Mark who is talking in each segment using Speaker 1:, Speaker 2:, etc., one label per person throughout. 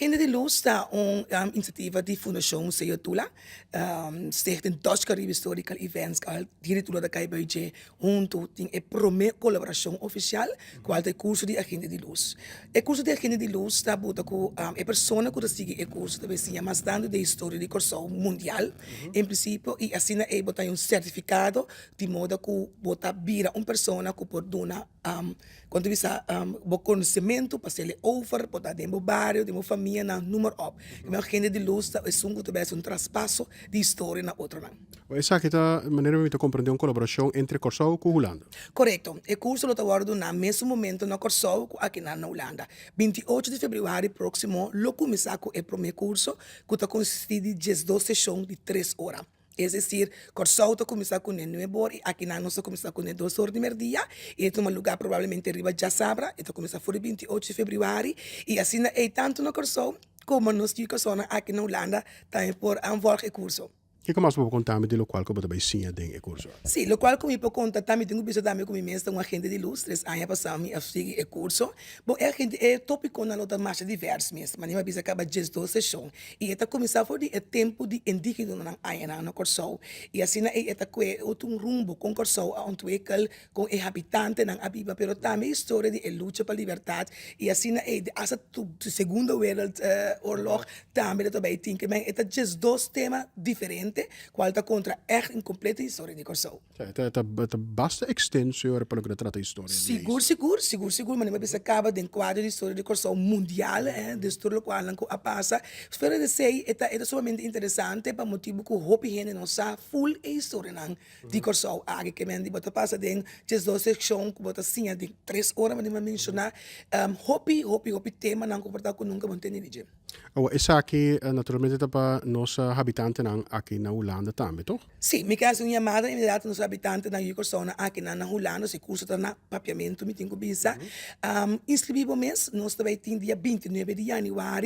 Speaker 1: Agenda de Luz está iniciativa de Fundação Museu Tula, Stichting Dutch Caribbean Historical Events, que hier Tula da Caibaije, junto tem a primeira colaboração oficial com o curso de Agenda de Luz. O curso de Agenda de Luz está buta com a pessoa que segue o curso também se chama Estando de História de Corsão Mundial, em princípio, e assim é botar certificado de modo que bota vira pessoa que pode dar quando você bom conhecimento para ser over, botar dentro do bairro, dentro da família, na número op. E a Agenda de Luz é um traspasso de história na outra.
Speaker 2: Essa que tá maneira de compreender uma colaboração entre Corsau e Holanda.
Speaker 1: Correto. O curso lo aguardo na mesmo momento na Corsau aqui na Holanda. 28 de fevereiro próximo, lo começar com o primeiro curso, que está consistido de 12 sessões de 3 horas. Es decir, Corsau está começar com 9 horas e aqui na nossa começar com 2 horas de merdia. E é um lugar provavelmente arriba já sabra. Está começar por 28 de fevereiro. E assim é tanto na Corsau como nos que aqui na Holanda também por volgen curso.
Speaker 2: E como você pode contar de lo qual que você vai sim dentro do curso?
Speaker 1: Sim, lo qual como eu conta também tenho visto também com mestre uma agenda de luz 3 anos passado a seguir o curso. Bom, a gente é tópico na luta mais diverso mesmo, mas não bisa acaba de 12 sessões. E está começar por o tempo de indígena na área na curso. E assim é está com outro rumbo com curso a ontwikkel com o habitante na abiba, pero também história de luta para liberdade. E assim é essa segunda wereldoorlog também também tem que men é just 2 temas diferentes. Qual está contra echt een complete história de Corsau.
Speaker 2: Het basta extensio para que trata história.
Speaker 1: Seguro, mas não acaba de quadro de história de Corsau mundial, de história qual não a passa. Espero de sei é somente interessante para motivo que o hopi gente não sabe full a história de Corsau. Aqui que men de bota passa de just 2 secções que bota sim de 3 horas, mas não mencionar hopi tema não comportar com nunca mantém de.
Speaker 2: Essa aqui naturalmente é para nossa habitante aqui na Holanda também, toch?
Speaker 1: Sim, me caso uma chamada imediata nos habitantes na Yucosona aqui na Holanda, se curso está na papiamento, me tenho bisa. Inscrevi-me mês, nós também tem dia 29 de janeiro, uma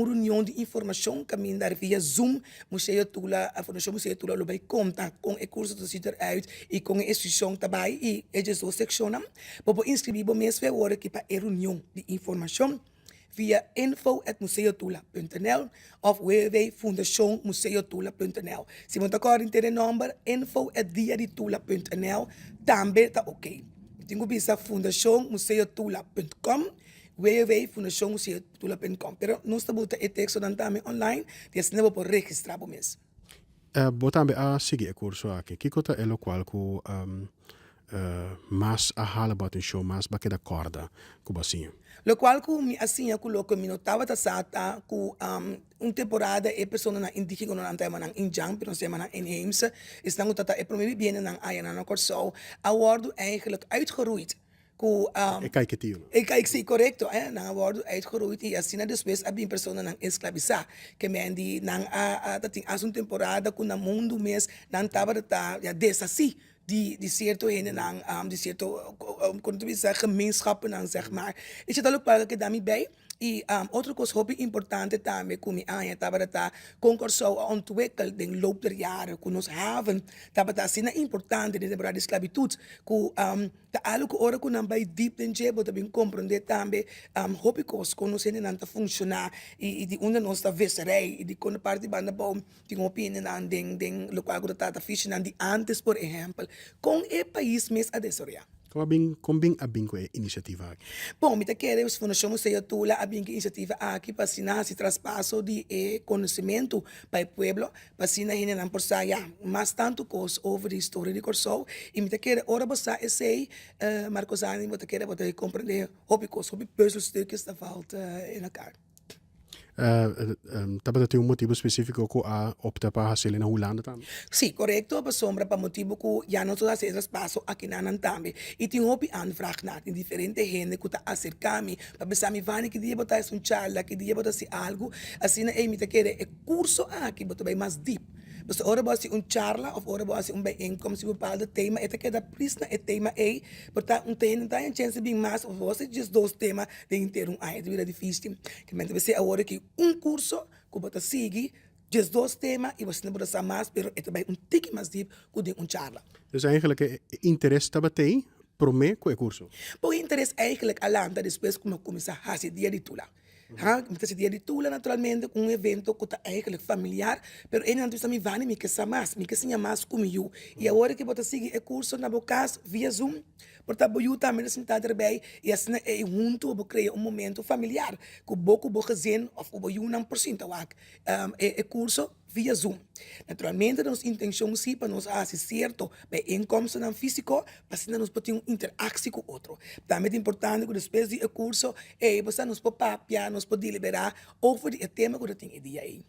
Speaker 1: reunião de informação que me dar via Zoom, Museu Tula, a Fundação Museu Tula, lo vai contar com o curso do sítio uit e com a instituição também, e é de sua secção. Para inscrevi-me mês, vai agora aqui para a reunião de informação. Via info@museotula.nl of www.fundacionmuseotula.nl. Se você quer ter o número info@diaditula.nl, também está ok. Tenho visto fundacionmuseotula.com, www.fundacionmuseotula.com. Pero nós estamos o texto também online, e assim não pode registrar o mês.
Speaker 2: Também a seguir o curso aqui. Que coisa é o qual que mais a hala bota show, mais baque da corda, como assim?
Speaker 1: Lo qual que assim coloco me notava da sata com temporada e pessoa na indígena não tema na injam, pero se na inheemse, estão tata e promevi bem na área na Corsau, a worden eigenlijk uitgeroeid.
Speaker 2: Ik kijk het hier.
Speaker 1: Ik kijk zie correcto, na worden uitgeroeid e assim depois a bem pessoa na escravizar, que men die na dat as temporada com na mundo mês na tava ja desassi. Die certo heen die certo gemeenschappen dan zeg maar. Is het ook wel dat daarmee bij? E outra coisa muito importante também, como a estava concursou a ontwikkel den loop der jaren, que nos haven, estava assim importante de lembrar de esclavitud, que ta algo que ora que não vai deep den jebo, também compreender também, hobby coisa que nos ainda não funcionar e de onde nós está visserei e de quando parte banda bom, tem opinião nan den local que está fish nan de antes, por exemplo, com o país mês a desoria.
Speaker 2: Como bem a iniciativa aqui?
Speaker 1: Bom, me queremos Fundação Museu Tula a iniciativa aqui para assinar esse traspasso de conhecimento para o povo, para assinar ainda por sair mais tanto coisa sobre a história de Corsau e me querer ora você esse Marcos Ani, me querer você compreender hobby coisa, hobby puzzlestukjes da falta na cara.
Speaker 2: Também tem motivo específico que a opta para fazer na Holanda também?
Speaker 1: Sim, correto, para sombra para motivo que já não estou fazendo espaço aqui na também. E tem uma aanvraag naar in diferente gente que está acercando para pensar me vai que dia botar um charla, que dia botar algo, assim é me querer curso aqui botar bem mais deep. Dus ora was charla of ora was bijeenkomst een bepaalde thema. Het is dat prisna het thema é, portanto tem een chance bem mais of was het just 2 temas de inteiro aí de vida difícil. Que mente você agora que curso que bota seguir just 2 temas e você não pode saber mais, pero het is een tikje mais deep que de charla.
Speaker 2: Dus eigenlijk interesse dat tem pro me com o curso.
Speaker 1: Bom, interesse eigenlijk alanda depois como começar a fazer dia de tula. Ha? Kasi dia di tula naturalmente um evento que tá eigenlijk familiar, pero ele não também vai me que mais, me que sinha mais comigo. E agora que bota seguir o curso na bocas via Zoom, porta boiu também assim tá erbij e assim é junto bo criar momento familiar, que boco bo gezin of o boiu não por cento wak. Curso via Zoom. Naturalmente, nossa intenção sim para nos assistir bij inkomsten dan físico, para assim nós podemos interactie com o outro. Também é importante que depois do curso, você nos pode papiar, nos pode deliberar over o tema que tem ideia aí.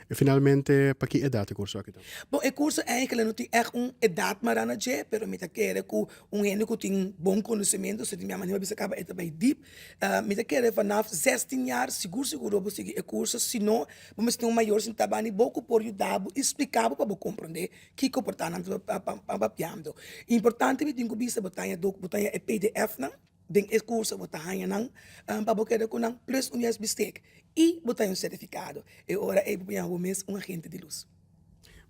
Speaker 2: E finalmente, para que idade o curso aqui?
Speaker 1: Bom, o curso eigenlijk não tem echt idade maar aan het pero met querer que gente que tem bom conhecimento, se minha maneira bisa acaba eta bij diep, met querer vanaf 16 jaar seguro você seguir o curso, senão vamos ter maior sem tabani pouco por ajudar, explicar para compreender que comportamento para piando. Importante me tenho bisa botanha PDF não den es curso bota hanya nang pabokeda ko nang plus unias bistek e bota um certificado e ora é para o mês um agente de luz.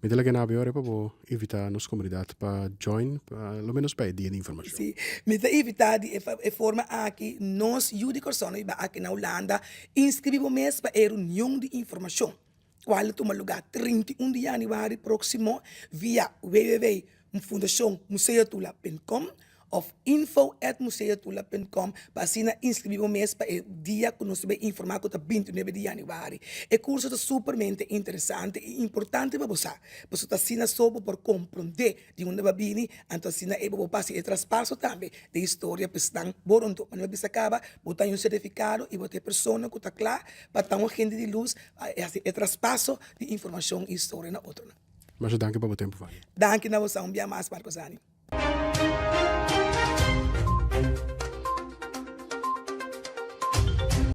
Speaker 2: Me dela que na hora para invitar a nossa comunidade para join, pelo menos para dia de informação.
Speaker 1: Sim, me está invitado e forma aqui nós judi corsono iba aqui na Holanda inscrevo mês para a reunião de informação. Qual toma lugar 31 de januário próximo via www.fundacionmuseatula.com of info@museatula.com para assim inscrever o mês para o dia que nós vamos informar com o 29 de januário. O curso é supermente interessante e importante para você. Você está assim só por compreender de onde vai vir, então assim é para passar o traspasso também da história para estar boronto. Quando você acaba, botar um certificado e botar pessoa que está clara para estar um agente de luz, o traspasso de informação e história na outra.
Speaker 2: Mas danke para o tempo, vai.
Speaker 1: Danke na você, dia mais, Marcos Ani.